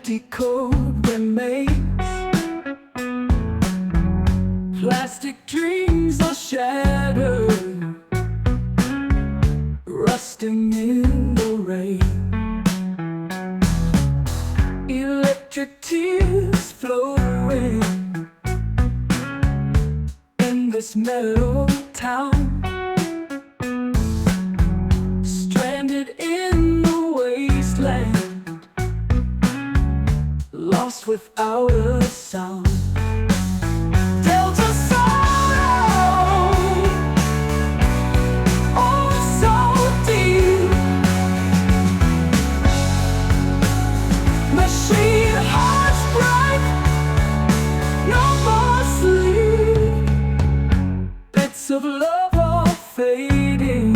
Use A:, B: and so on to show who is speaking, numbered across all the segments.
A: empty code remains. Plastic dreams are shattered, rusting in the rain. Electric tears flowing in this mellow town, stranded in the wasteland, lost without a sound. Delta sorrow, oh so deep. Machine hearts break, no more sleep. Bits of love are fading,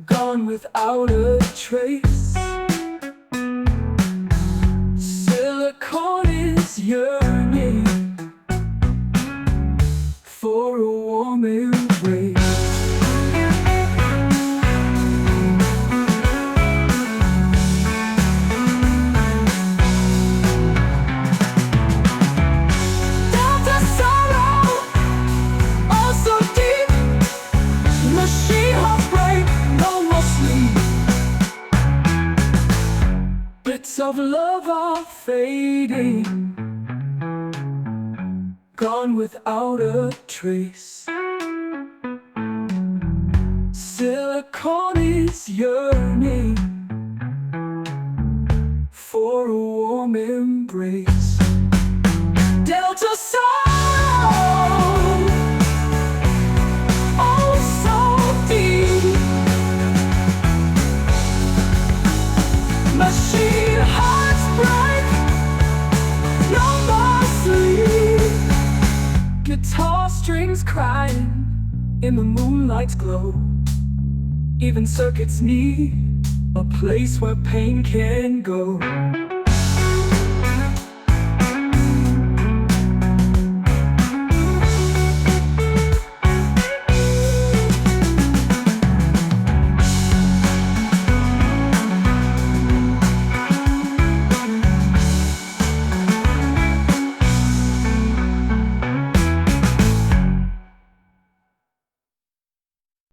A: gone without a trace. Silicone is yearning for a warm embrace. Delta sorrow, oh so deep. Machine hearts break, no more sleep. Bits of love are fading, gone without a trace. Silicone is yearning for a warm embrace. Delta sorrow, oh so deep. Machine hearts break, no more sleep. Guitar strings crying in the moonlight's glow. Even circuits need a place where pain can go.